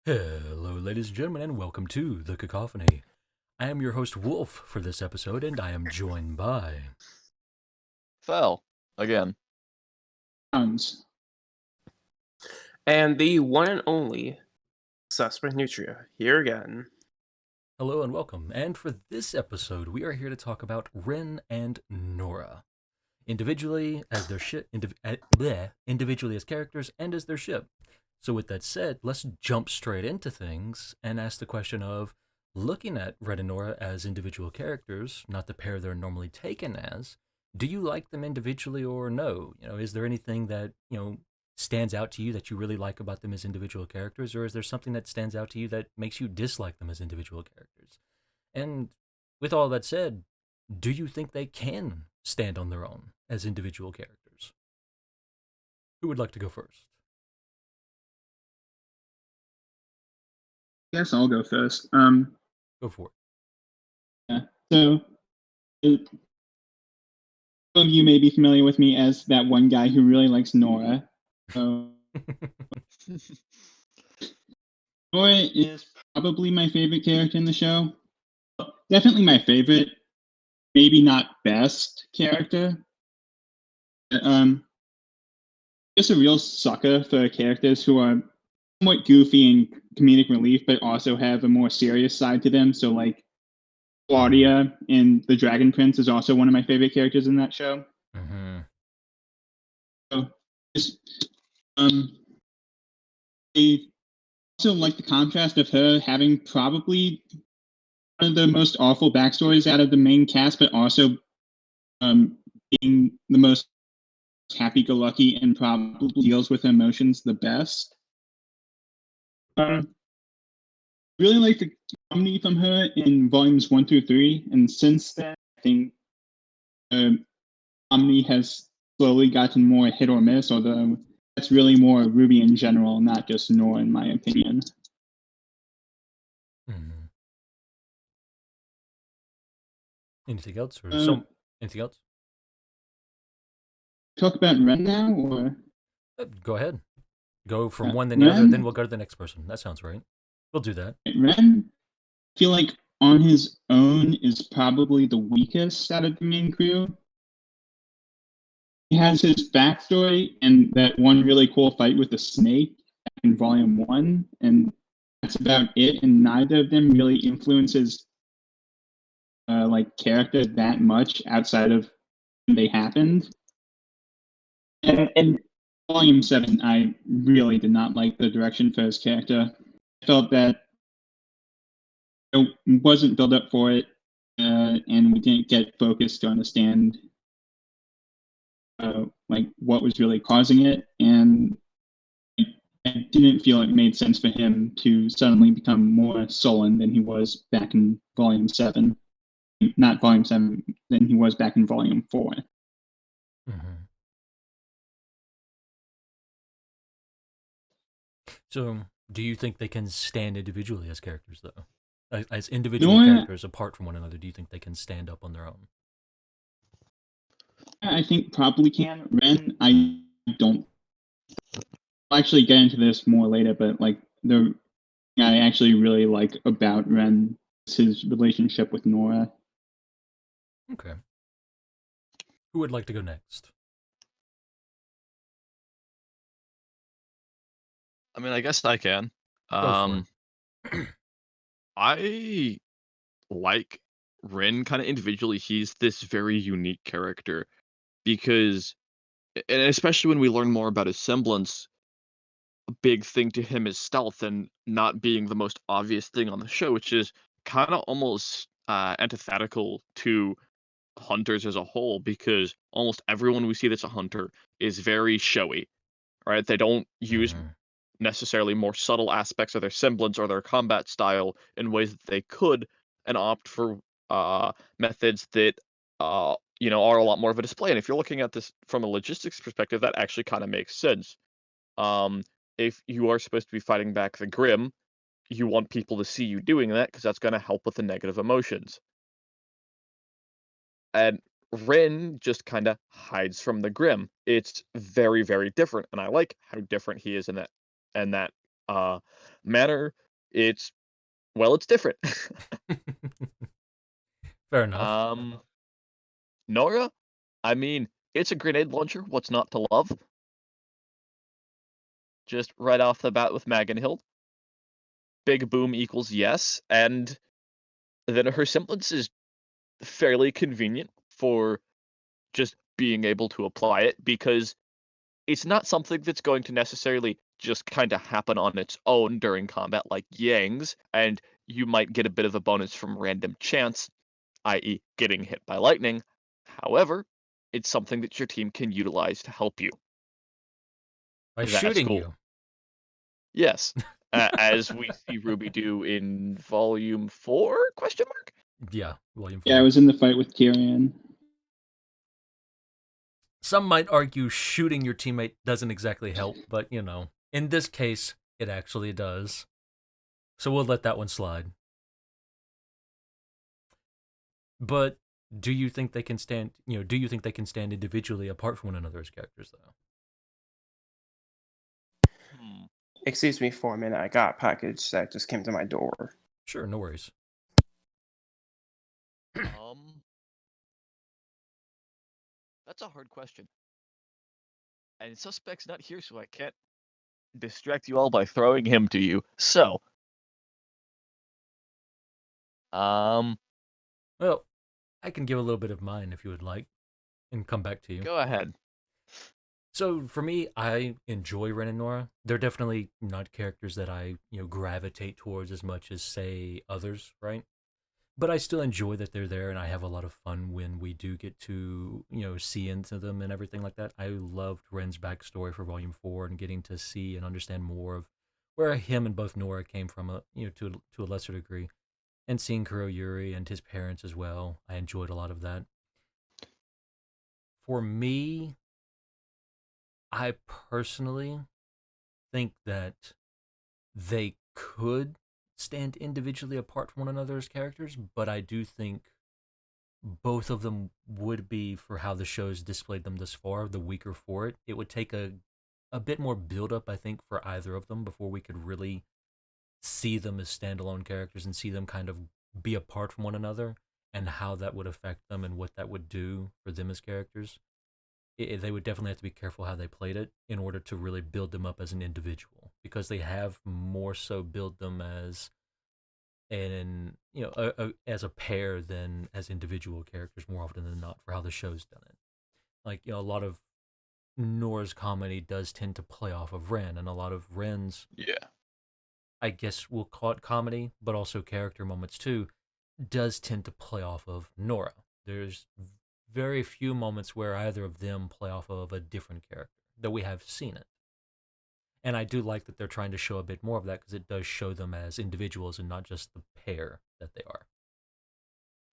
Hello, ladies and gentlemen, and welcome to the Cacawphony. I am your host, Wolf, for this episode, and I am joined by. Fell again. Hounds. And the one and only Suspect Nutria here again. Hello and welcome. And for this episode, we are here to talk about Ren and Nora, individually as their ship, individually as characters, and as their ship. So, with that said, let's jump straight into things and ask the question of looking at Ren and Nora as individual characters, not the pair they're normally taken as. Do you like them individually or no? Is there anything that stands out to you that you really like about them as individual characters, or is there something that stands out to you that makes you dislike them as individual characters? And with all that said, do you think they can stand on their own as individual characters? Who would like to go first? Guess I'll go first. Go for it. Yeah. So, some of you may be familiar with me as that one guy who really likes Nora. So, Nora is probably my favorite character in the show. Definitely my favorite, maybe not best character. Just a real sucker for characters who are somewhat goofy and comedic relief, but also have a more serious side to them. So, like, Claudia in The Dragon Prince is also one of my favorite characters in that show. Mm-hmm. So, I also like the contrast of her having probably one of the most awful backstories out of the main cast, but also being the most happy-go-lucky and probably deals with her emotions the best. Really like the comedy from her in volumes 1 through 3, and since then, I think comedy has slowly gotten more hit or miss, although that's really more RWBY in general, not just Nora, in my opinion. Mm-hmm. Anything else, or anything else? Talk about Ren now, or Go ahead. Go from one to the other, then we'll go to the next person. That sounds right. We'll do that. Ren, I feel like on his own is probably the weakest out of the main crew. He has his backstory and that one really cool fight with the snake in volume 1, and that's about it. And neither of them really influences character that much outside of when they happened. And volume 7, I really did not like the direction for his character. I felt that it wasn't built up for it, and we didn't get focused to understand what was really causing it, and I didn't feel it made sense for him to suddenly become more sullen than he was back in volume 7. Not volume 7, than he was back in volume 4. Mm-hmm. So, do you think they can stand individually as characters, though? As individual characters apart from one another, do you think they can stand up on their own? I think probably can. Ren, I don't. I'll actually get into this more later, but like the I actually really like about Ren is his relationship with Nora. Okay. Who would like to go next? I mean, I guess I can. Go for it. I like Ren kind of individually. He's this very unique character because, and especially when we learn more about his semblance, a big thing to him is stealth and not being the most obvious thing on the show, which is kind of almost antithetical to hunters as a whole, because almost everyone we see that's a hunter is very showy, right? They don't use necessarily more subtle aspects of their semblance or their combat style in ways that they could, and opt for methods that are a lot more of a display. And if you're looking at this from a logistics perspective, that actually kind of makes sense. If you are supposed to be fighting back the Grim, you want people to see you doing that because that's going to help with the negative emotions. And Ren just kind of hides from the Grim. It's very, very different, and I like how different he is in that manner, it's different. Fair enough. Nora, I mean, it's a grenade launcher. What's not to love? Just right off the bat with Magenhild. Big boom equals yes, and then her semblance is fairly convenient for just being able to apply it because it's not something that's going to necessarily just kind of happen on its own during combat like Yang's, and you might get a bit of a bonus from random chance, i.e., getting hit by lightning. However, it's something that your team can utilize to help you. By That's shooting cool. you. Yes, as we see RWBY do in Volume 4? Question mark. Yeah, Volume 4. Yeah, I was in the fight with Tyrion. Some might argue shooting your teammate doesn't exactly help, but in this case, it actually does. So we'll let that one slide. But do you think they can stand? Do you think they can stand individually apart from one another as characters, though? Excuse me for a minute. I got a package that just came to my door. Sure, no worries. That's a hard question. And Suspect's not here, so I can't distract you all by throwing him to you. So, Well, I can give a little bit of mine if you would like, and come back to you. go ahead. So for me, I enjoy Ren and Nora. They're definitely not characters that I gravitate towards as much as say others, right? But I still enjoy that they're there, and I have a lot of fun when we do get to see into them and everything like that. I loved Ren's backstory for Volume 4 and getting to see and understand more of where him and both Nora came from, to a lesser degree, and seeing Kuro Yuri and his parents as well. I enjoyed a lot of that. For me, I personally think that they could stand individually apart from one another as characters, but I do think both of them would be, for how the show's displayed them thus far, the weaker for it. It would take a bit more build up, I think, for either of them before we could really see them as standalone characters and see them kind of be apart from one another and how that would affect them and what that would do for them as characters. They would definitely have to be careful how they played it in order to really build them up as an individual, because they have more so build them as as a pair than as individual characters more often than not, for how the show's done it. Like, a lot of Nora's comedy does tend to play off of Ren, and a lot of Ren's, Yeah. I guess we'll call it comedy, but also character moments too, does tend to play off of Nora. There's very few moments where either of them play off of a different character, though we have seen it. And I do like that they're trying to show a bit more of that, because it does show them as individuals and not just the pair that they are.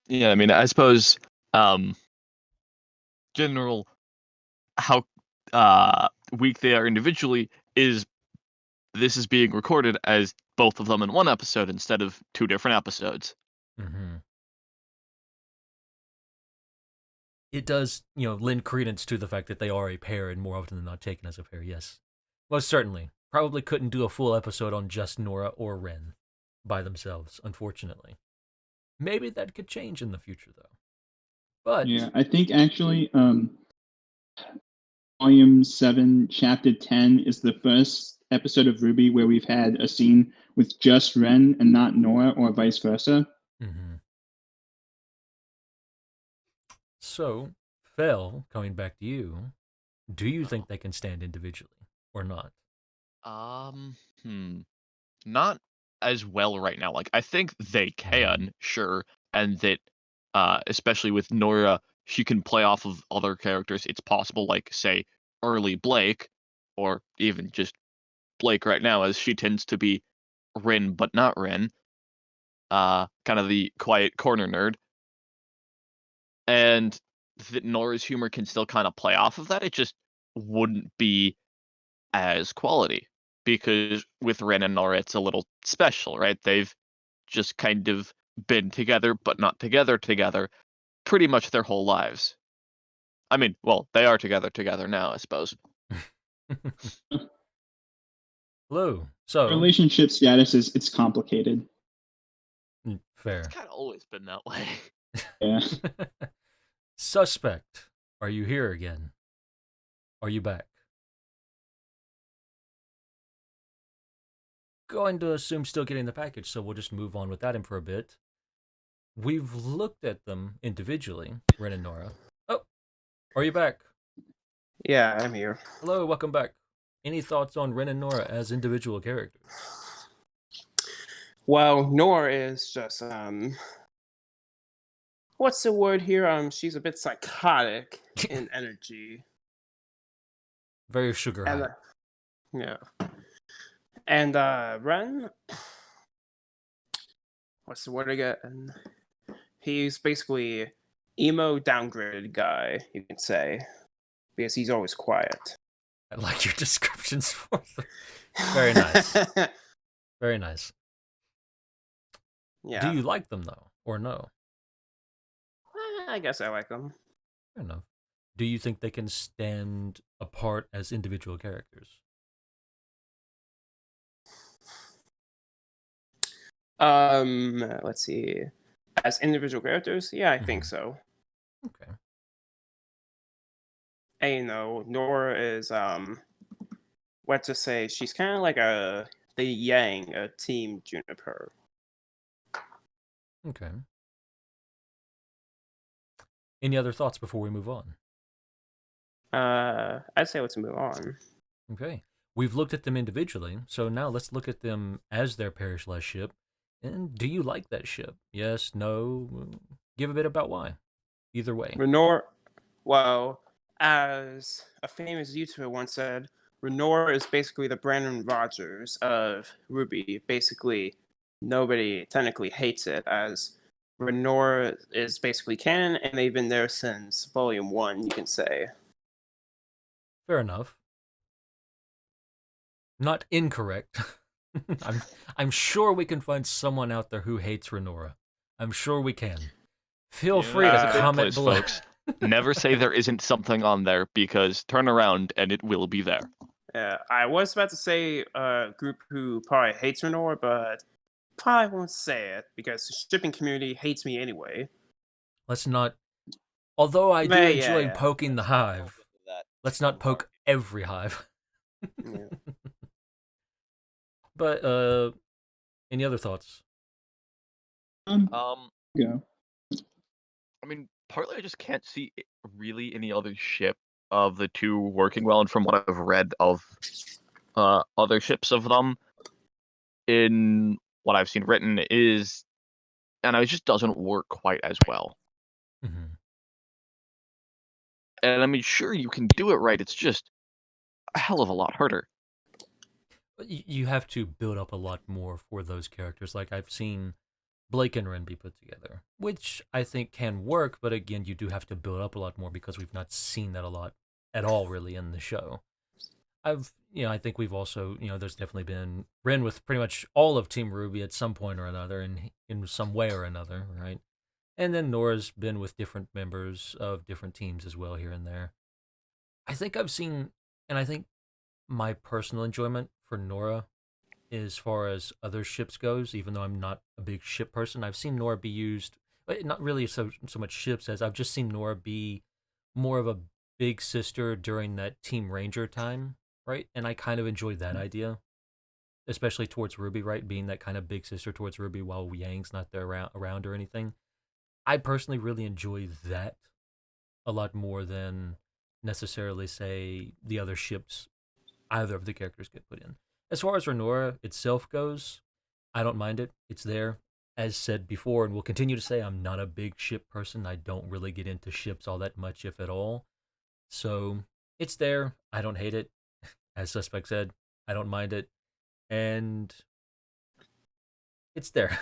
Yeah, I mean, I suppose, general how weak they are individually is this is being recorded as both of them in one episode instead of two different episodes. Mm-hmm. It does, lend credence to the fact that they are a pair and more often than not taken as a pair, yes. Most certainly. Probably couldn't do a full episode on just Nora or Ren by themselves, unfortunately. Maybe that could change in the future, though. But Yeah, I think actually, Volume 7, Chapter 10 is the first episode of RWBY where we've had a scene with just Ren and not Nora, or vice versa. Mm-hmm. So, Fel, coming back to you, do you think they can stand individually or not? Not as well right now. Like, I think they can, sure, and that, especially with Nora, she can play off of other characters. It's possible, like, say, early Blake, or even just Blake right now, as she tends to be Rin but not Rin, kind of the quiet corner nerd, and that Nora's humor can still kind of play off of that. It just wouldn't be as quality, because with Ren and Nora, it's a little special, right? They've just kind of been together, but not together pretty much their whole lives. I mean, well, they are together now, I suppose. Hello. So, Relationship status is it's complicated. fair. It's kind of always been that way. Yeah. Suspect, are you here again? Are you back? Going to assume still getting the package, so we'll just move on without him for a bit. We've looked at them individually, Ren and Nora. Oh, are you back? Yeah, I'm here. Hello, welcome back. Any thoughts on Ren and Nora as individual characters? Well, Nora is just what's the word here? She's a bit psychotic in energy. Very sugar And high. yeah. And Ren, what's the word again? He's basically emo downgraded guy, you can say, because he's always quiet. I like your descriptions for them. Very nice. Very nice. Yeah. Do you like them though, or no? I guess I like him. Fair enough. Do you think they can stand apart as individual characters? Let's see. As individual characters, yeah, I think Mhm. so. Okay. And Nora is what to say? She's kind of like the Yang, a Team Juniper. Okay. Any other thoughts before we move on? I'd say let's move on. Okay. We've looked at them individually, so now let's look at them as their Perish-less ship. And do you like that ship? Yes, no? Give a bit about why. Either way. Renora, well, as a famous YouTuber once said, Renora is basically the Brandon Rogers of RWBY. Basically, nobody technically hates it, as Renora is basically canon, and they've been there since Volume 1, you can say. Fair enough. Not incorrect. I'm sure we can find someone out there who hates Renora. I'm sure we can. Feel free It's to a big comment place, below. folks. Never say there isn't something on there, because turn around and it will be there. Yeah, I was about to say a group who probably hates Renora, but probably won't say it because the shipping community hates me anyway. Let's not. Although I do Yeah, enjoy yeah. poking the hive, let's not poke every hive. Yeah. But any other thoughts? Go. I mean, partly I just can't see really any other ship of the two working well, and from what I've read of other ships of them, in what I've seen written is, and it just doesn't work quite as well. Mhm. And I mean, sure, you can do it right. It's just a hell of a lot harder. You have to build up a lot more for those characters. Like I've seen Blake and Ren be put together, which I think can work, but again, you do have to build up a lot more because we've not seen that a lot at all really in the show. I think we've also, there's definitely been Ren with pretty much all of Team RWBY at some point or another, in some way or another, right? And then Nora's been with different members of different teams as well here and there. I think I've seen, and I think my personal enjoyment for Nora, as far as other ships goes, even though I'm not a big ship person, I've seen Nora be used, but not really so much ships as I've just seen Nora be more of a big sister during that Team Ranger time, right? And I kind of enjoyed that idea, especially towards RWBY, right? Being that kind of big sister towards RWBY while Yang's not there around or anything. I personally really enjoy that a lot more than necessarily, say, the other ships either of the characters get put in. As far as Renora itself goes, I don't mind it. It's there. As said before, and will continue to say, I'm not a big ship person. I don't really get into ships all that much, if at all. So it's there. I don't hate it. As Suspect said, I don't mind it. And it's there.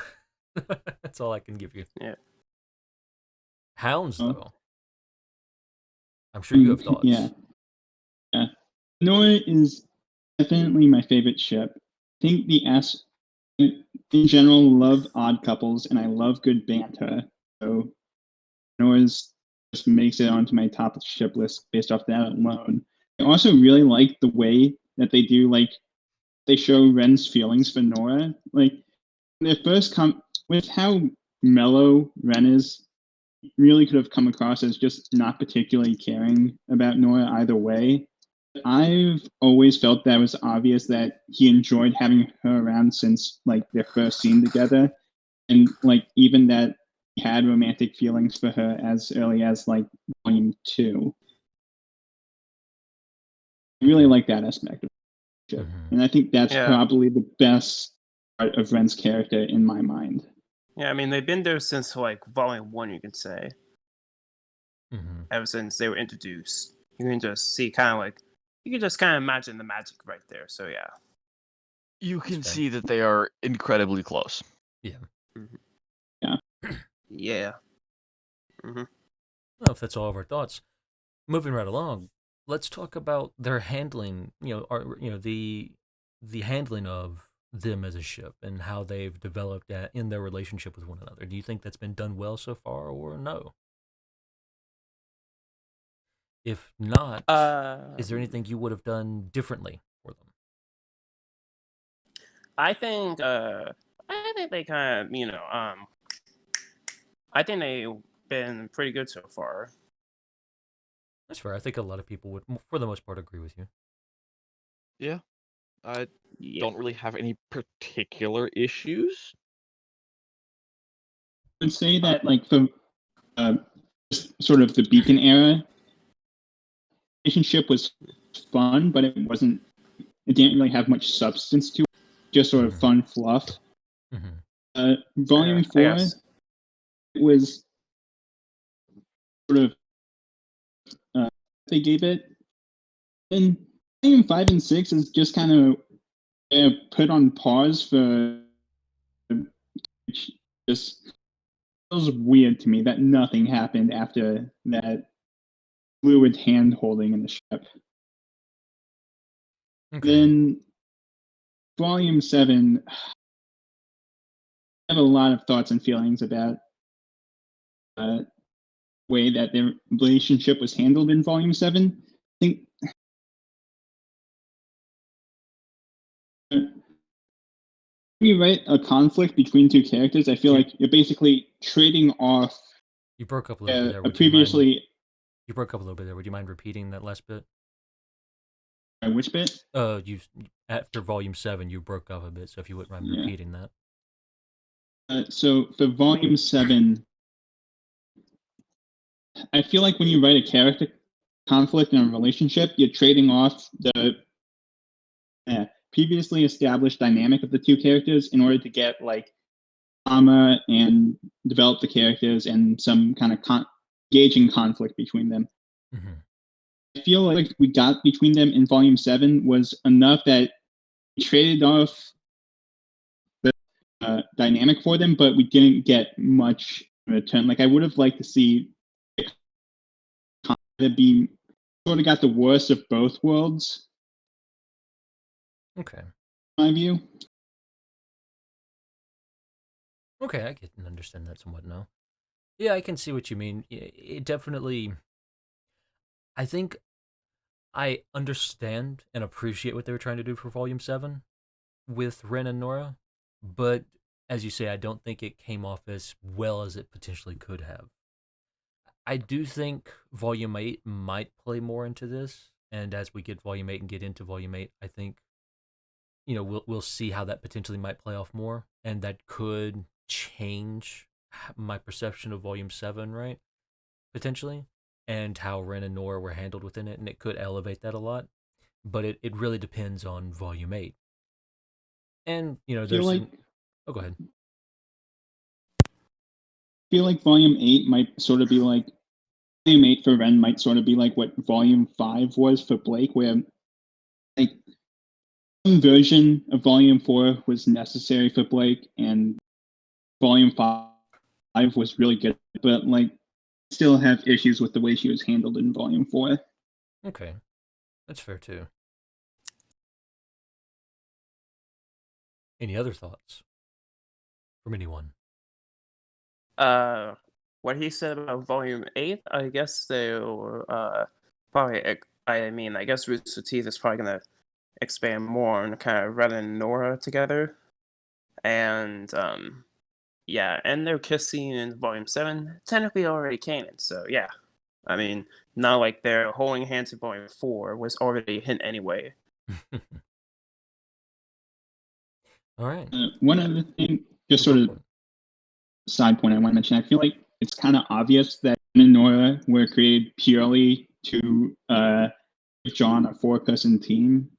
That's all I can give you. Yeah. Hounds, though. I'm sure you have thoughts. Yeah. Nora is definitely my favorite ship. I think in general, love odd couples, and I love good banter. So Nora's just makes it onto my top ship list based off that alone. I also really like the way that they do like they show Ren's feelings for Nora. Like their first with how mellow Ren is, really could have come across as just not particularly caring about Nora either way. I've always felt that it was obvious that he enjoyed having her around since like their first scene together, and like even that he had romantic feelings for her as early as like volume 2. I really like that aspect of it, and I think that's probably the best part of Ren's character in my mind. Yeah, I mean they've been there since like volume 1, you can say. Ever since they were introduced, you can just see you can just kind of imagine the magic right there. So yeah, you can see that they are incredibly close. Yeah. Yeah. Yeah. Well, if that's all of our thoughts, moving right along, let's talk about their handling. The handling of them as a ship and how they've developed in their relationship with one another. Do you think that's been done well so far, or no? If not, is there anything you would have done differently for them? I think they kind of I think they've been pretty good so far. That's fair. I think a lot of people would, for the most part, agree with you. Yeah. I don't really have any particular issues. I would say that like for sort of the Beacon era relationship was fun, but it didn't really have much substance to it, just sort of fun fluff. Volume 4 was sort of they gave it, and volume 5 and 6 is just kind of put on pause for, which just feels weird to me that nothing happened after that fluid hand holding in the ship. Then volume 7, I have a lot of thoughts and feelings about the way that their relationship was handled in volume 7. I think when you write a conflict between two characters, I feel like you're basically trading off. You broke up a little bit there. You broke up a little bit there. Would you mind repeating that last bit? Which bit? You after volume 7, you broke up a bit. So if you wouldn't mind repeating that. So for volume 7, I feel like when you write a character conflict in a relationship, you're trading off the previously established dynamic of the two characters in order to get like drama and develop the characters and some kind of engaging conflict between them. I feel like we got between them in volume 7 was enough that we traded off the dynamic for them, but we didn't get much in return. Like I would have liked to see it be sort of got the worst of both worlds. Okay. My view. Okay, I can understand that somewhat now. Yeah, I can see what you mean. It definitely. I think I understand and appreciate what they were trying to do for Volume 7 with Ren and Nora, but as you say, I don't think it came off as well as it potentially could have. I do think Volume 8 might play more into this, and as we get Volume 8 and get into Volume 8, I think, we'll see how that potentially might play off more, and that could change my perception of Volume 7, right? Potentially. And how Ren and Nora were handled within it, and it could elevate that a lot. But it really depends on Volume 8. And, there's Oh, go ahead. I feel like Volume 8 might sort of be like, Volume 8 for Ren might sort of be like what Volume 5 was for Blake, where like some version of Volume 4 was necessary for Blake, and Volume 5 was really good, but like still have issues with the way she was handled in Volume 4. Okay. That's fair too. Any other thoughts from anyone? What he said about Volume 8, I guess they'll probably. I guess Rooster Teeth is probably gonna expand more on kind of Ren and Nora together. And yeah, and their kiss scene in Volume 7 technically already canon. So yeah, I mean, not like their holding hands in Volume 4 was already a hint anyway. All right. One other thing, just Go sort for of it. side point I want to mention, I feel like it's kind of obvious that Ren and Nora were created purely to give John a 4-person team.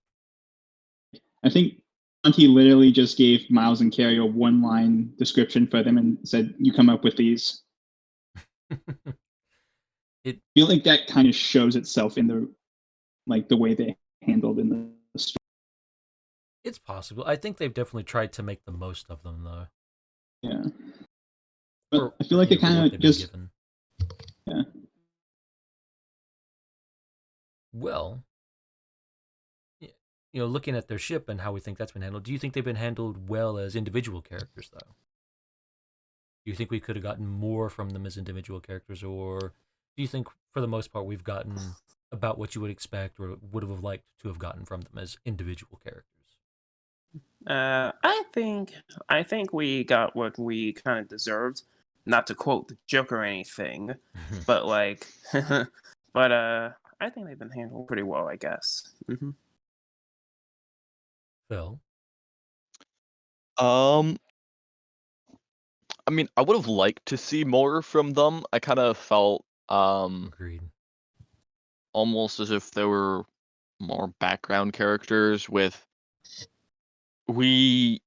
I think Monty literally just gave Miles and Carrie a 1-line description for them and said, "You come up with these." I feel like that kind of shows itself in the way they handled in the story. It's possible. I think they've definitely tried to make the most of them, though. Yeah, but I feel For like it what kind they've of been just given. yeah. Well, looking at their ship and how we think that's been handled, do you think they've been handled well as individual characters, though? Do you think we could have gotten more from them as individual characters, or do you think, for the most part, we've gotten about what you would expect or would have liked to have gotten from them as individual characters? I think we got what we kind of deserved. Not to quote the joke or anything, but like, but I think they've been handled pretty well, I guess. Phil? I mean, I would have liked to see more from them. I kind of felt Agreed. almost as if there were more background characters with we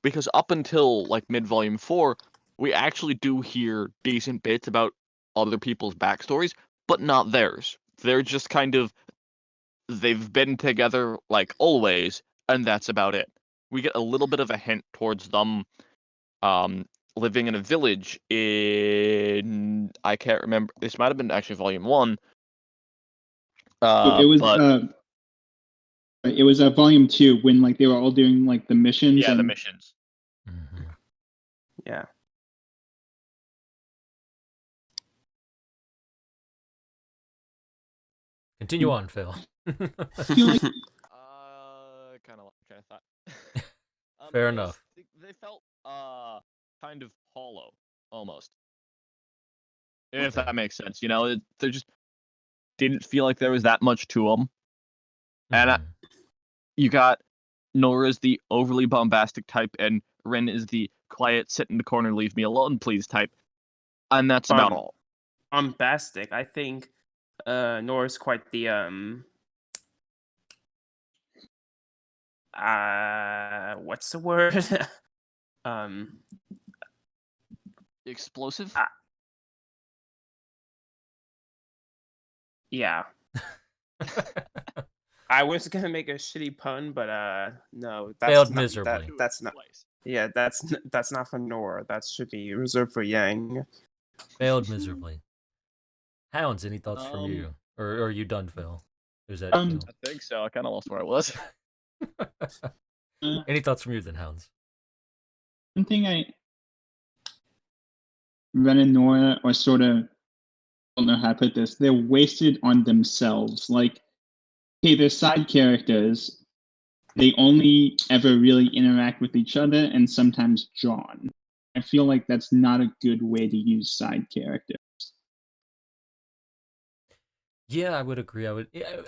because up until like mid volume 4, we actually do hear decent bits about other people's backstories, but not theirs. They're just kind of they've been together like always, and that's about it. We get a little bit of a hint towards them living in a village in I can't remember. This might have been actually volume 1. It was But it was volume 2 when like they were all doing like the missions yeah, and the missions. Mm-hmm. Yeah. Continue on, Phil. I feel like Kind of like I thought. Fair Yes, enough. they felt kind of hollow almost. If Okay. that makes sense, they just didn't feel like there was that much to them. And Mhm. you got Nora's the overly bombastic type, and Ren is the quiet, sit in the corner, leave me alone, please type. And that's about all. Bombastic. I think Nora's quite the what's the word? um Explosive? yeah. I was gonna make a shitty pun, but no, that's Failed not, miserably. that's not. Yeah, that's not for Nora. That should be reserved for Yang. Failed miserably. Hounds, any thoughts from you? Or are you done, Phil? Or is that I think so. I kind of lost where I was. Any thoughts from you then, Hounds? one thing Ren and Nora are sort of, I don't know how to put this, they're wasted on themselves. Like, hey, they're side characters. They only ever really interact with each other and sometimes John. I feel like that's not a good way to use side characters. Yeah, I would agree.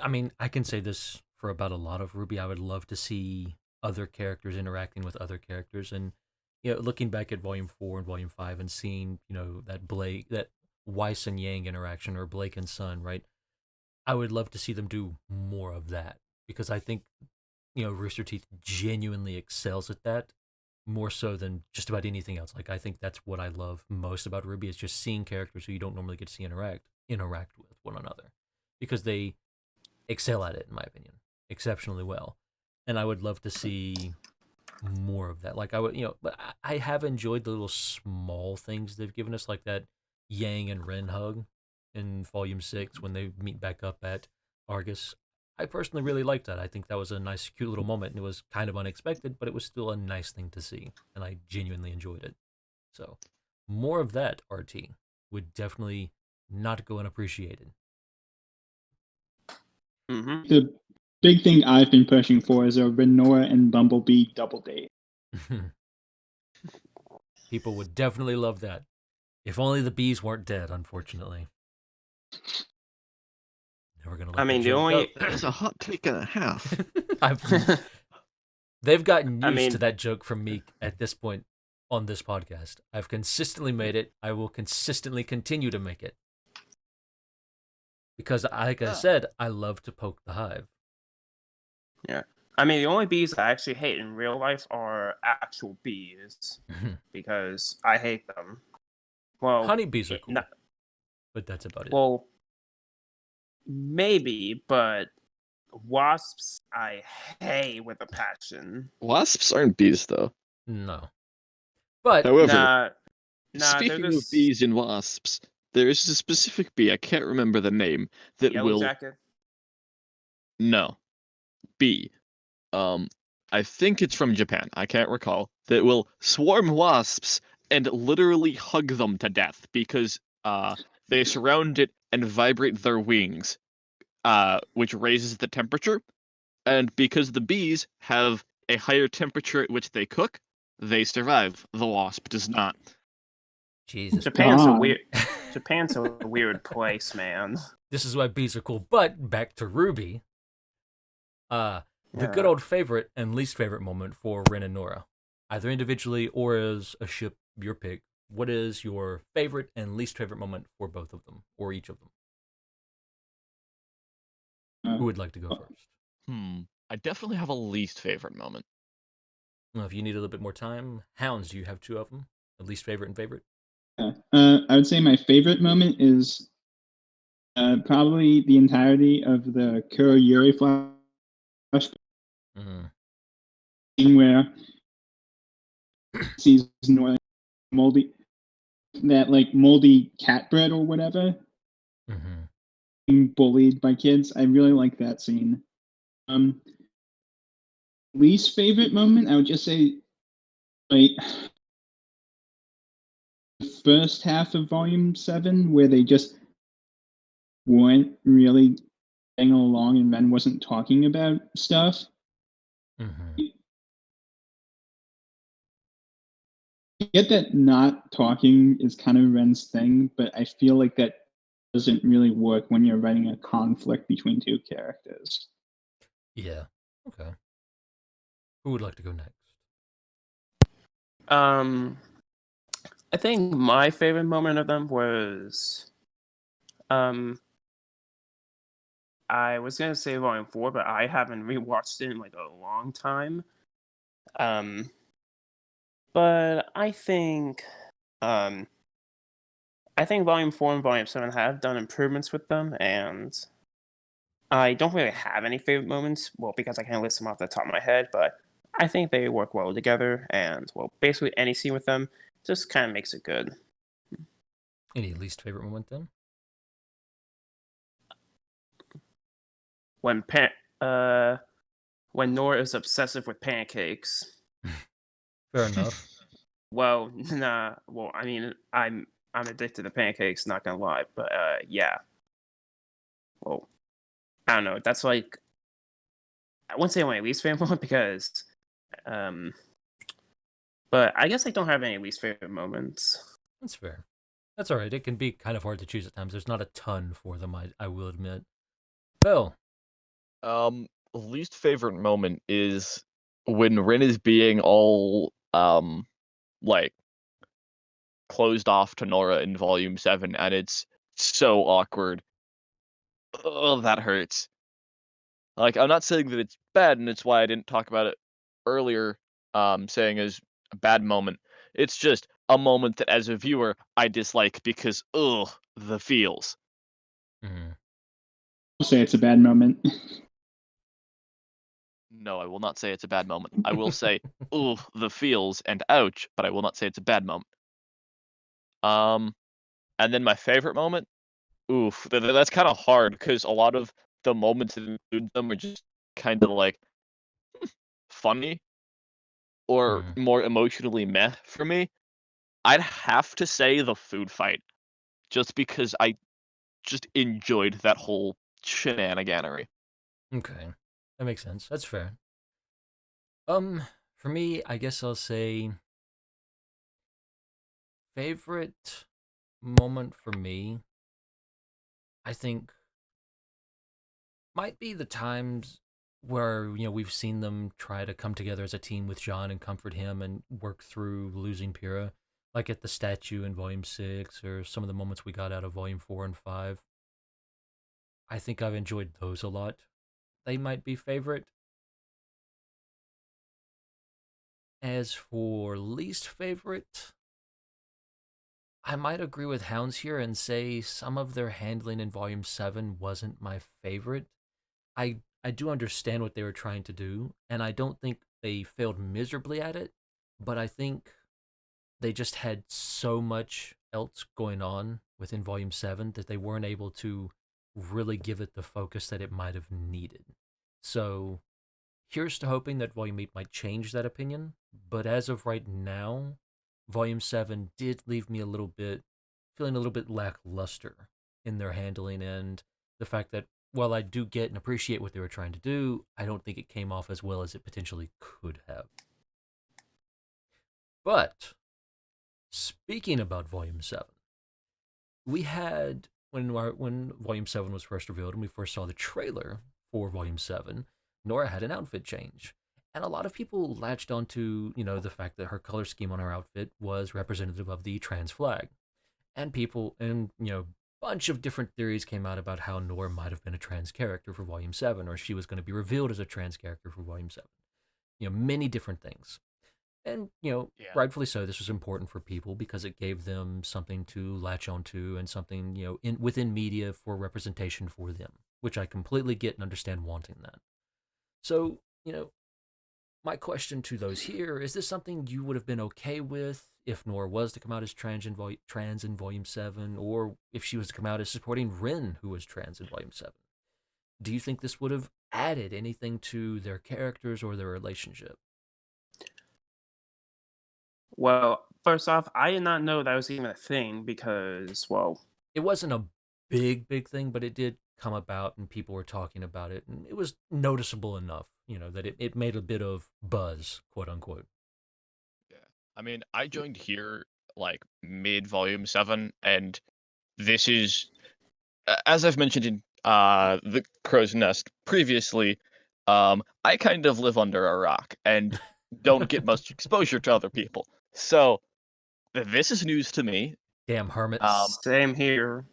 I mean, I can say this for about a lot of RWBY. I would love to see other characters interacting with other characters, and looking back at Volume 4 and Volume 5 and seeing that Weiss and Yang interaction, or Blake and Sun, right? I would love to see them do more of that, because I think Rooster Teeth genuinely excels at that, more so than just about anything else. Like, I think that's what I love most about RWBY, is just seeing characters who you don't normally get to see interact with one another, because they excel at it, in my opinion, exceptionally well. And I would love to see more of that. Like, but I have enjoyed the little small things they've given us, like that Yang and Ren hug in Volume 6 when they meet back up at Argus. I personally really liked that. I think that was a nice, cute little moment, and it was kind of unexpected, but it was still a nice thing to see, and I genuinely enjoyed it. So, more of that, RT, would definitely not go unappreciated. Mm-hmm. big thing I've been pushing for is a Renora and Bumblebee double date. People would definitely love that. If only the bees weren't dead, unfortunately. Never gonna let I mean, that the joke only- go. That's a hot take and a half. They've gotten used I mean- to that joke from me at this point on this podcast. I've consistently made it. I will consistently continue to make it. Because, like I said, I love to poke the hive. I mean, the only bees I actually hate in real life are actual bees because I hate them. Well, Honeybees are cool, not- but that's about it. well, maybe, but wasps I hate with a passion. Wasps aren't bees, though. No. But, However, Nah, they're speaking of just bees and wasps, there's a specific bee, I can't remember the name, that yellow will... jacket. No. Bee. I think it's from Japan, I can't recall, that will swarm wasps and literally hug them to death because they surround it and vibrate their wings, which raises the temperature. And because the bees have a higher temperature at which they cook, they survive. The wasp does not. Jesus. Japan's a God. weird. Japan's a weird place, man. This is why bees are cool. But, back to RWBY. The good old favorite and least favorite moment for Ren and Nora, either individually or as a ship, your pick. What is your favorite and least favorite moment for both of them, or each of them? Who would like to go first? I definitely have a least favorite moment. Well, if you need a little bit more time, Hounds, do you have two of them? A least favorite and favorite? I would say my favorite moment is probably the entirety of the Kuro Yuri flash scene where sees Nora moldy, that like moldy cat bread or whatever, being bullied by kids. I really like that scene. Least favorite moment, I would just say, like the first half of Volume 7, where they just weren't really getting along and Ren wasn't talking about stuff. I get that not talking is kind of Ren's thing, but I feel like that doesn't really work when you're writing a conflict between two characters. Yeah. Okay. Who would like to go next? I think my favorite moment of them was, I was gonna say Volume 4, but I haven't rewatched it in like a long time. But I think Volume 4 and Volume 7 have done improvements with them, and I don't really have any favorite moments, well, because I can't list them off the top of my head, but I think they work well together, and, well, basically any scene with them just kind of makes it good. Any least favorite moment then? When Nora is obsessive with pancakes. Fair enough. Well, nah. Well, I mean, I'm addicted to pancakes. Not gonna lie, but yeah. Well, I don't know. That's like, I wouldn't say my least favorite moment because, but I guess I don't have any least favorite moments. That's fair. That's all right. It can be kind of hard to choose at times. There's not a ton for them, I will admit. Bill. Least favorite moment is when Ren is being all like closed off to Nora in Volume 7, and it's so awkward. Oh, that hurts. Like, I'm not saying that it's bad, and it's why I didn't talk about it earlier, saying as a bad moment. It's just a moment that, as a viewer, I dislike because, ugh, the feels. I'll say it's a bad moment. No, I will not say it's a bad moment. I will say, ugh, the feels, and ouch, but I will not say it's a bad moment. And then my favorite moment? Oof, that's kind of hard, because a lot of the moments that include them are just kind of like funny or more emotionally meh for me. I'd have to say the food fight, just because I just enjoyed that whole shenaniganery. Okay. That makes sense. That's fair. For me, I guess I'll say favorite moment for me, I think might be the times where we've seen them try to come together as a team with John and comfort him and work through losing Pyrrha, like at the statue in Volume 6 or some of the moments we got out of Volume 4 and 5. I think I've enjoyed those a lot. They might be favorite. As for least favorite, I might agree with Hounds here and say some of their handling in Volume 7 wasn't my favorite. I do understand what they were trying to do, and I don't think they failed miserably at it, but I think they just had so much else going on within Volume 7 that they weren't able to really give it the focus that it might have needed. So here's to hoping that Volume 8 might change that opinion, but as of right now, Volume 7 did leave me feeling a little bit lackluster in their handling, and the fact that while I do get and appreciate what they were trying to do, I don't think it came off as well as it potentially could have. But speaking about Volume 7, we had, when Volume 7 was first revealed and we first saw the trailer for Volume 7, Nora had an outfit change. And a lot of people latched onto, the fact that her color scheme on her outfit was representative of the trans flag. And bunch of different theories came out about how Nora might have been a trans character for Volume 7, or she was going to be revealed as a trans character for Volume 7. Many different things. And, Yeah. rightfully so, this was important for people because it gave them something to latch onto and something, within media for representation for them, which I completely get and understand wanting that. So, my question to those here, is this something you would have been okay with if Nora was to come out as trans in Volume 7, or if she was to come out as supporting Ren, who was trans in Volume 7? Do you think this would have added anything to their characters or their relationship? Well, first off, I did not know that was even a thing because, well, It wasn't a big thing, but it did come about and people were talking about it, and it was noticeable enough, that it made a bit of buzz, quote unquote. Yeah. I mean, I joined here like mid Volume 7, and this is, as I've mentioned in the Crow's Nest previously, I kind of live under a rock and don't get much exposure to other people. So this is news to me. Damn hermit. Same here.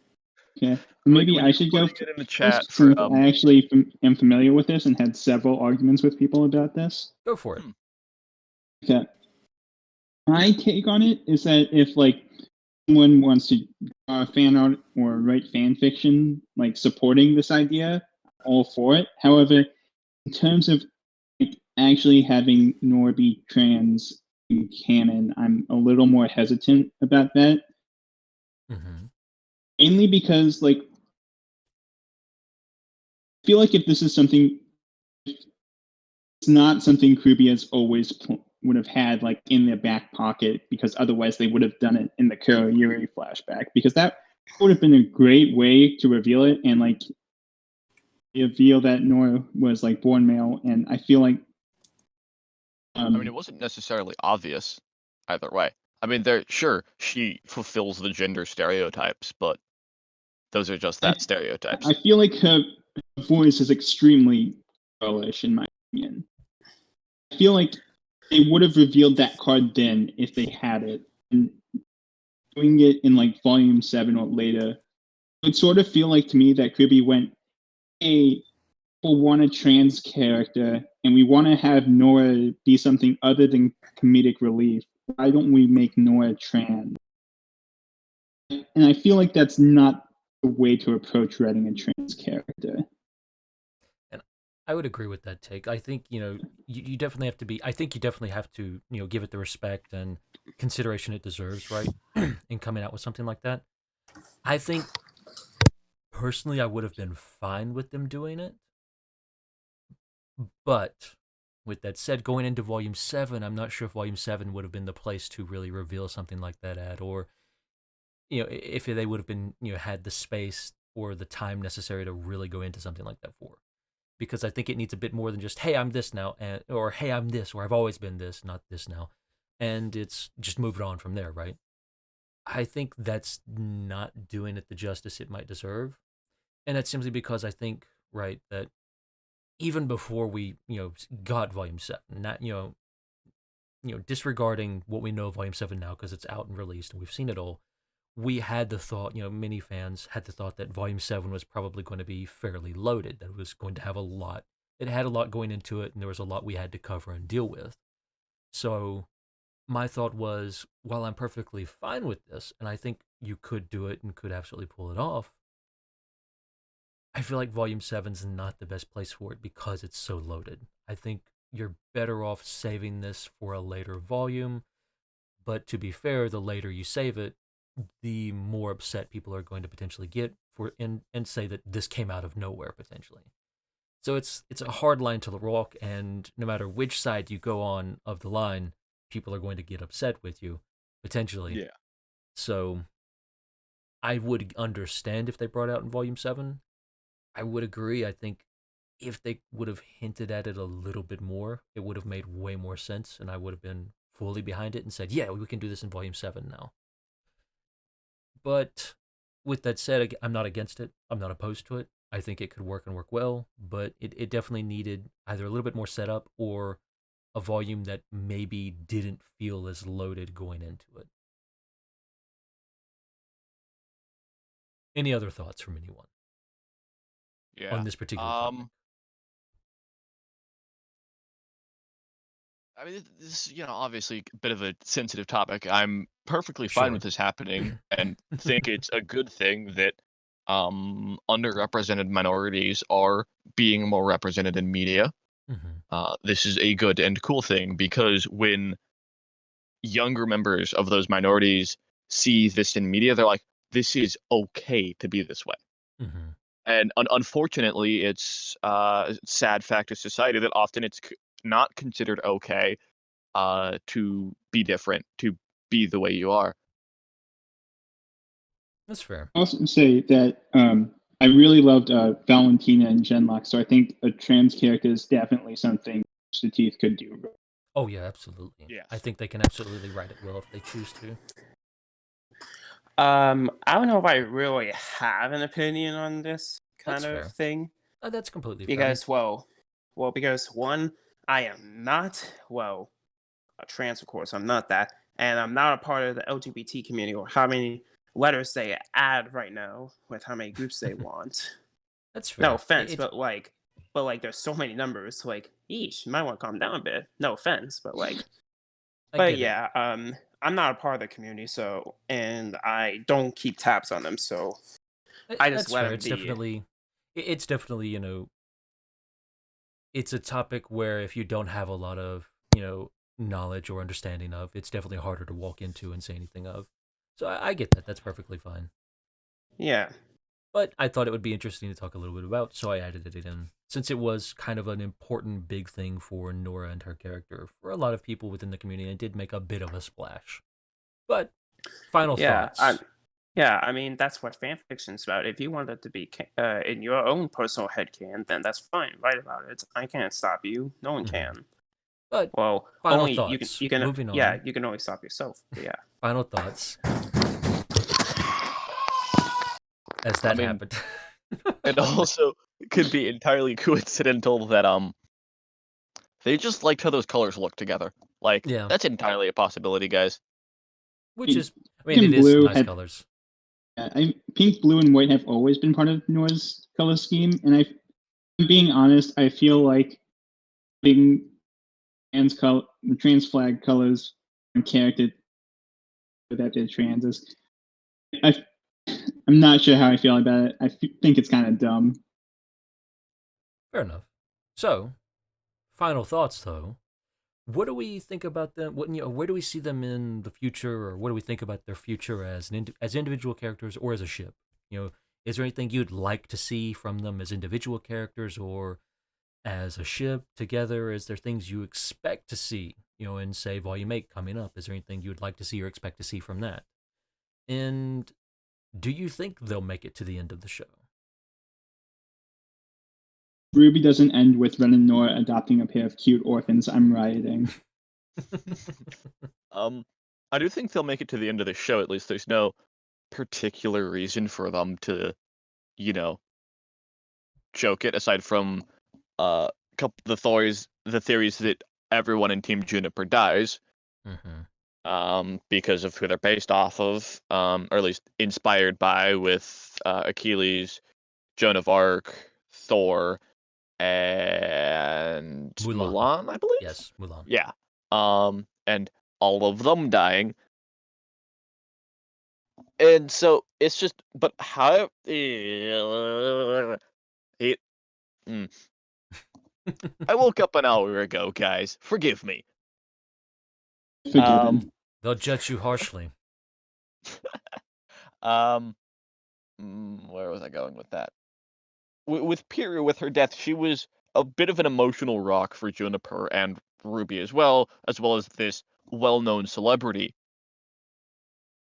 Okay, maybe When I you should put go it in the chat first, for since I actually am familiar with this and had several arguments with people about this. Go for it. Okay. My take on it is that if someone wants to draw fan art or write fan fiction supporting this idea, all for it. However, in terms of actually having Nora be trans in canon, I'm a little more hesitant about that. Mm-hmm. Mainly because I feel like if this is something, it's not something RWBY has always would have had in their back pocket, because otherwise they would have done it in the Kuro Yuri flashback, because that would have been a great way to reveal it and reveal that Nora was born male. And I feel like I mean, it wasn't necessarily obvious either way. I mean, sure, she fulfills the gender stereotypes, but those are just stereotypes. I feel like her voice is extremely girlish, in my opinion. I feel like they would have revealed that card then if they had it. And doing it in Volume 7 or later, it would sort of feel to me that RWBY went, hey, people want a trans character and we want to have Nora be something other than comedic relief. Why don't we make Nora trans? And I feel like that's not the way to approach writing a trans character. And I would agree with that take. I think, you definitely have to I think you definitely have to, give it the respect and consideration it deserves, right? In coming out with something like that. I think, personally, I would have been fine with them doing it. But with that said, going into Volume 7, I'm not sure if Volume 7 would have been the place to really reveal something like that at, or, if they would have been, had the space or the time necessary to really go into something like that for. because I think it needs a bit more than just, hey, I'm this now, or hey, I'm this, or I've always been this, not this now. And it's just moved on from there, right? I think that's not doing it the justice it might deserve. And that's simply because I think, right, that even before we, got Volume 7, not, disregarding what we know of Volume 7 now because it's out and released and we've seen it all, we had the thought, many fans had the thought that Volume 7 was probably going to be fairly loaded, that it was going to have a lot. It had a lot going into it, and there was a lot we had to cover and deal with. So my thought was, while I'm perfectly fine with this, and I think you could do it and could absolutely pull it off, I feel like Volume 7's not the best place for it because it's so loaded. I think you're better off saving this for a later volume, but to be fair, the later you save it, the more upset people are going to potentially get for and say that this came out of nowhere potentially. So it's a hard line to walk, and no matter which side you go on of the line, people are going to get upset with you potentially. Yeah. So I would understand if they brought out in Volume 7. I would agree. I think if they would have hinted at it a little bit more, it would have made way more sense, and I would have been fully behind it and said, yeah, we can do this in Volume 7 now. But with that said, I'm not against it. I'm not opposed to it. I think it could work and work well, but it definitely needed either a little bit more setup or a volume that maybe didn't feel as loaded going into it. Any other thoughts from anyone Yeah. on this particular topic? I mean, this is, obviously a bit of a sensitive topic. I'm perfectly fine Sure. with this happening and think it's a good thing that underrepresented minorities are being more represented in media. This is a good and cool thing because when younger members of those minorities see this in media, they're like, this is okay to be this way. And unfortunately, it's a sad fact of society that often it's not considered okay to be different, to be the way you are. That's fair. I'll also say that I really loved Valentina and Genlock, so I think a trans character is definitely something the Teeth could do. Oh, yeah, absolutely. Yes. I think they can absolutely write it well if they choose to. I don't know if I really have an opinion on this kind That's of fair. thing. That's completely Because, fair. because one, I am not, a trans, of course, I'm not that, and I'm not a part of the LGBT community or how many letters they add right now with how many groups they want. That's fair. No offense, but there's so many numbers. Like, eesh, you might want to calm down a bit. No offense, but yeah, I'm not a part of the community, so and I don't keep tabs on them, so I just that's let fair. them It's be. definitely it's a topic where if you don't have a lot of knowledge or understanding of, it's definitely harder to walk into and say anything of. So I get that. That's perfectly fine. Yeah. But I thought it would be interesting to talk a little bit about, so I added it in. Since it was kind of an important big thing for Nora and her character for a lot of people within the community, and did make a bit of a splash. But final thoughts. I mean, that's what fan fiction's about. If you want it to be in your own personal headcanon, then that's fine. Write about it. I can't stop you. No one can. But well, final only thoughts. you can. Moving on. Yeah, you can only stop yourself. But yeah. Final thoughts. As that happened. It also could be entirely coincidental that they just liked how those colors look together. Like, yeah, that's entirely a possibility, guys. Which is, Pink it and is blue nice colors. Pink, blue, and white have always been part of Nora's color scheme, and I'm being honest, I feel like being the trans flag colors and character that they're trans is. I'm not sure how I feel about it. I think it's kind of dumb. Fair enough. So, final thoughts though. What do we think about them? Where do we see them in the future, or what do we think about their future as as individual characters or as a ship? Is there anything you'd like to see from them as individual characters or as a ship together? Is there things you expect to see, in say Volume 8 coming up? Is there anything you would like to see or expect to see from that? And do you think they'll make it to the end of the show? RWBY doesn't end with Ren and Nora adopting a pair of cute orphans, I'm rioting. I do think they'll make it to the end of the show. At least there's no particular reason for them to, you know, joke it aside from the theories that everyone in Team Juniper dies. Because of who they're based off of, or at least inspired by, with Achilles, Joan of Arc, Thor, and Mulan, I believe. Yes, Mulan. Yeah. And all of them dying. And so it's just, but how it. I woke up an hour ago, guys. Forgive me. Forgiven. They'll judge you harshly. Where was I going with that? With Pyrrha, with her death, she was a bit of an emotional rock for Juniper and RWBY as well as this well-known celebrity.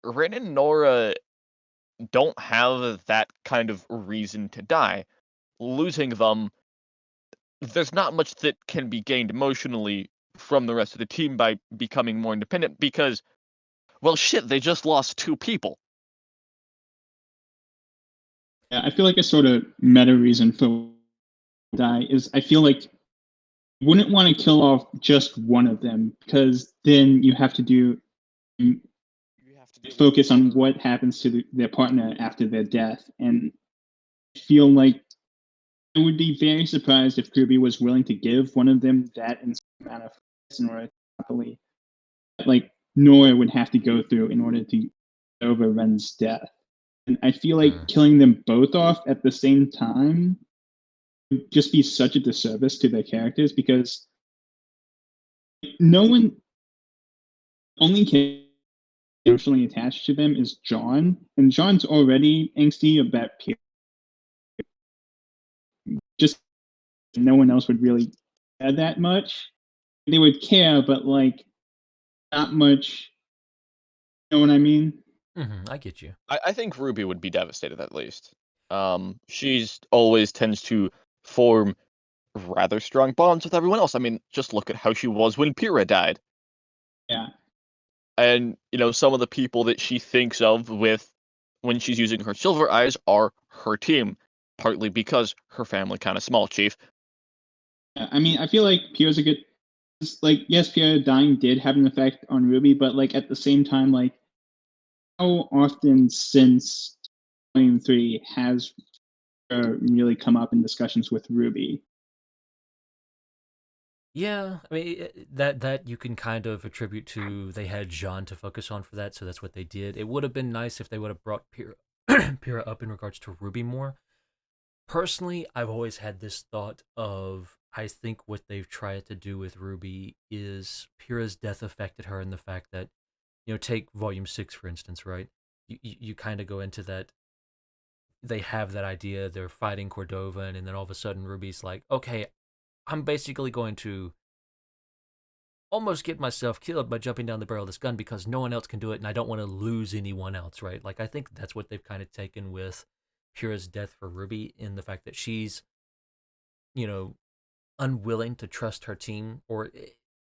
Ren and Nora don't have that kind of reason to die. Losing them, there's not much that can be gained emotionally from the rest of the team by becoming more independent because, well, shit, they just lost 2 people. Yeah, I feel like a sort of meta reason for die is I feel like you wouldn't want to kill off just one of them because then you have to focus on what happens to their partner after their death. And I feel like I would be very surprised if Kirby was willing to give one of them that amount of focus in order to properly, like Nora would have to go through in order to get over Ren's death. And I feel like killing them both off at the same time would just be such a disservice to their characters because no one, only character emotionally attached to them is John, and John's already angsty about Pierre. Just no one else would really care that much. They would care, but like not much. You know what I mean? I get you. I think RWBY would be devastated at least. She's always tends to form rather strong bonds with everyone else. I mean, just look at how she was when Pyrrha died. Yeah. And, some of the people that she thinks of with when she's using her silver eyes are her team, partly because her family kind of small, Chief. Yeah, I mean, I feel like Pierre's a good. Like, yes, Pierre dying did have an effect on RWBY, but like at the same time, like how often since Volume 3 has really come up in discussions with RWBY? Yeah, I mean that you can kind of attribute to they had Jean to focus on for that, so that's what they did. It would have been nice if they would have brought Pyrrha up in regards to RWBY more. Personally, I've always had this thought of I think what they've tried to do with RWBY is Pyrrha's death affected her in the fact that take Volume 6 for instance, right? You kind of go into that. They have that idea. They're fighting Cordovan, and then all of a sudden RWBY's like, okay, I'm basically going to almost get myself killed by jumping down the barrel of this gun because no one else can do it and I don't want to lose anyone else, right? Like, I think that's what they've kind of taken with Pyrrha's death for RWBY in the fact that she's, unwilling to trust her team, or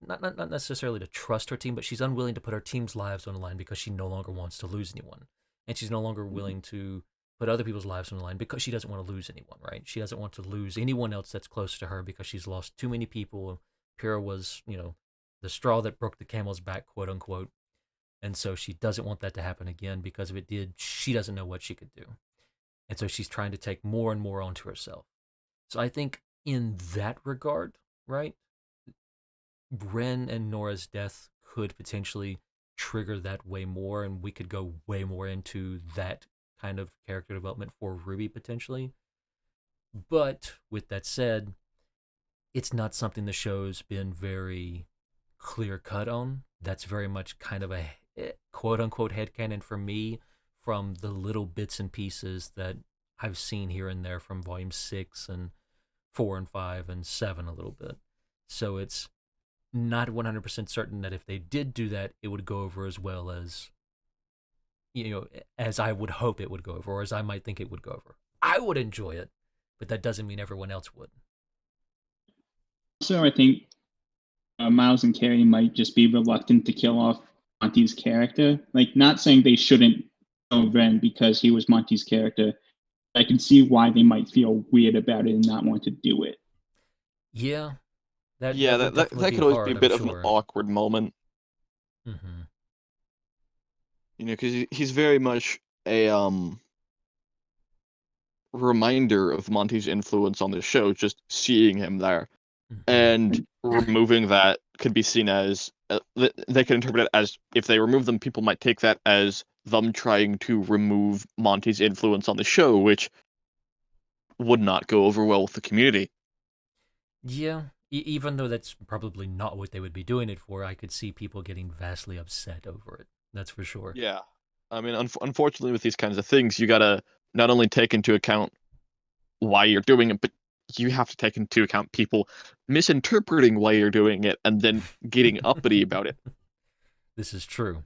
not necessarily to trust her team, but she's unwilling to put her team's lives on the line because she no longer wants to lose anyone. And she's no longer willing to put other people's lives on the line because she doesn't want to lose anyone, right? She doesn't want to lose anyone else that's close to her because she's lost too many people. Pyrrha was, the straw that broke the camel's back, quote unquote. And so she doesn't want that to happen again because if it did, she doesn't know what she could do. And so she's trying to take more and more onto herself. So I think in that regard, right, Ren and Nora's death could potentially trigger that way more, and we could go way more into that kind of character development for RWBY potentially. But with that said, it's not something the show's been very clear cut on. That's very much kind of a quote unquote headcanon for me from the little bits and pieces that I've seen here and there from Volume 6 and 4 and 5 and 7 a little bit. So it's not 100% certain that if they did do that, it would go over as well as, as I would hope it would go over, or as I might think it would go over. I would enjoy it, but that doesn't mean everyone else would. Also, I think Miles and Carrie might just be reluctant to kill off Monty's character. Like, not saying they shouldn't kill Ren because he was Monty's character. I can see why they might feel weird about it and not want to do it. Yeah, that Yeah, would that definitely be could always be hard, a I'm bit of an sure. awkward moment. Mm-hmm. You know, because he's very much a reminder of Monty's influence on the show, just seeing him there. Mm-hmm. And removing that could be seen as they could interpret it as, if they remove them, people might take that as them trying to remove Monty's influence on the show, which would not go over well with the community. Yeah, even though that's probably not what they would be doing it for, I could see people getting vastly upset over it. That's for sure. Yeah, I mean, unfortunately, with these kinds of things, you gotta not only take into account why you're doing it, but you have to take into account people misinterpreting why you're doing it and then getting uppity about it. This is true.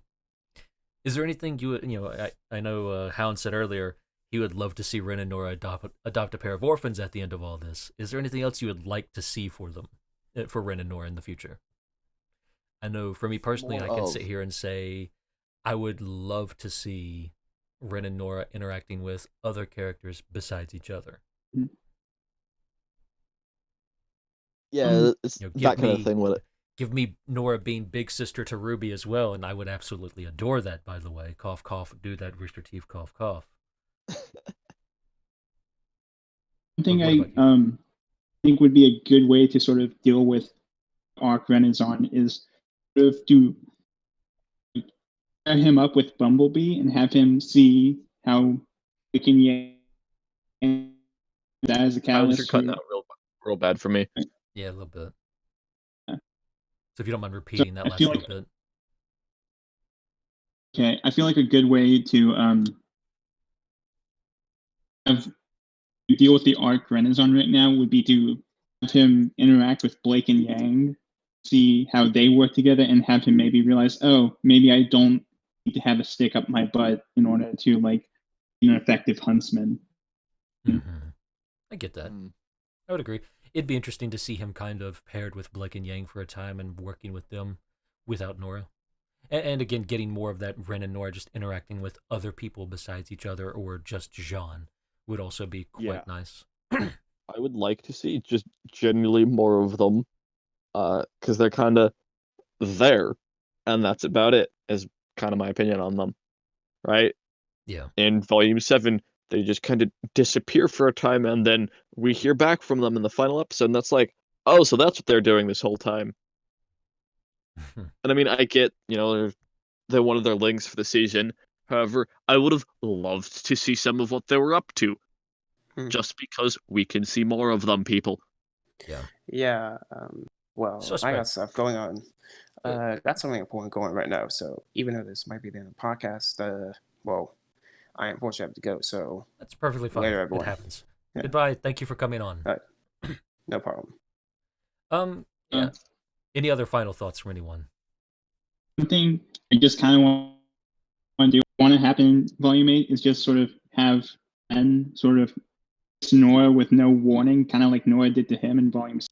Is there anything I know Hound said earlier he would love to see Ren and Nora adopt a pair of orphans at the end of all this. Is there anything else you would like to see for them, for Ren and Nora in the future? I know for me personally, More I can of. sit here and say I would love to see Ren and Nora interacting with other characters besides each other. Yeah, it's Give that kind of me thing with it. give me Nora being big sister to Ruby as well, and I would absolutely adore that. By the way, cough cough, do that Rooster Teeth cough cough. One thing What I about you? think would be a good way to sort of deal with arc Ren is on is sort of to pair him up with Bumblebee and have him see how we can use that as a Hounds are catalyst cutting for. out real bad for me. Yeah, a little bit. So if you don't mind So repeating that I last feel little like bit. I feel like a good way to have deal with the arc Ren is on right now would be to have him interact with Blake and Yang, see how they work together, and have him maybe realize, oh, maybe I don't need to have a stick up my butt in order to like be an effective huntsman. Mm-hmm. I get that. Mm. I would agree. It'd be interesting to see him kind of paired with Blake and Yang for a time and working with them without Nora. And again, getting more of that Ren and Nora just interacting with other people besides each other or just Jean would also be Yeah, quite nice. I would like to see just genuinely more of them, because they're kind of there, and that's about it. Is kind of my opinion on them, right? Yeah. In Volume 7, they just kind of disappear for a time, and then we hear back from them in the final episode, and that's like, oh, so that's what they're doing this whole time. And I mean, I get, they're one of their links for the season. However, I would have loved to see some of what they were up to, Hmm. just because we can see more of them, people. Yeah. Yeah. Well, I got Suspect. stuff going on. Yeah. Got something important going right now. So even though this might be the end of the podcast, well, I unfortunately have to go. So That's perfectly fine. later, It everyone. happens. Yeah. Goodbye. Thank you for coming on. All right. No problem. Uh, Yeah. Any other final thoughts from anyone? One thing I just kind of want to happen in Volume 8 is just sort of have Ren sort of Nora with no warning, kind of like Nora did to him in Volume 6,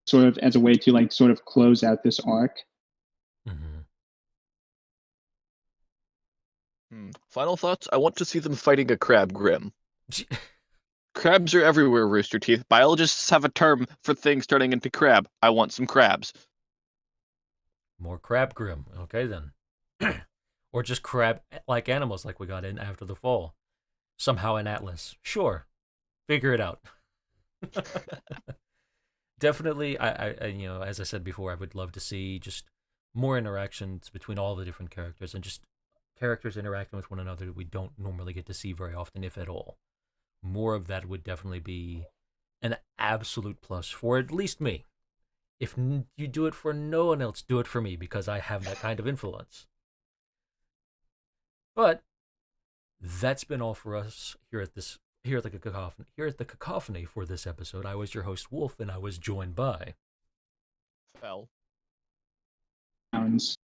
sort of as a way to like sort of close out this arc. Mm-hmm. Final thoughts? I want to see them fighting a crab grim. Crabs are everywhere, Rooster Teeth. Biologists have a term for things turning into crab. I want some crabs. More crab grim. Okay, then. Or just crab-like animals like we got in After the Fall. Somehow in Atlas. Sure. Figure it out. Definitely, as I said before, I would love to see just more interactions between all the different characters and just characters interacting with one another that we don't normally get to see very often, if at all. More of that would definitely be an absolute plus for at least me. If you do it for no one else, do it for me because I have that kind of influence. But that's been all for us here at the Cacophony for this episode. I was your host Wolf, and I was joined by Fell. Hounds.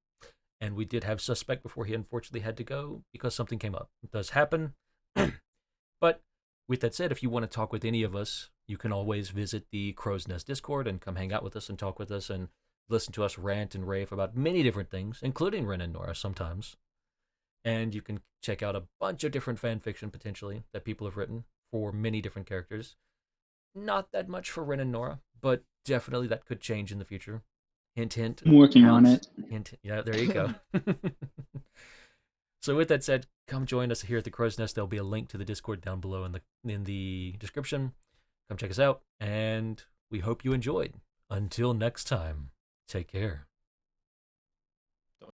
And we did have Suspect before he unfortunately had to go because something came up. It does happen. But with that said, if you want to talk with any of us you can always visit the Crow's Nest Discord and come hang out with us and talk with us and listen to us rant and rave about many different things, including Ren and Nora sometimes. And you can check out a bunch of different fan fiction potentially that people have written for many different characters. Not that much for Ren and Nora, but definitely that could change in the future. Hint, hint. I'm working on Hounds. it. Hint, yeah, there you go. So with that said, come join us here at the Crow's Nest. There'll be a link to the Discord down below in the description. Come check us out, and we hope you enjoyed. Until next time, take care.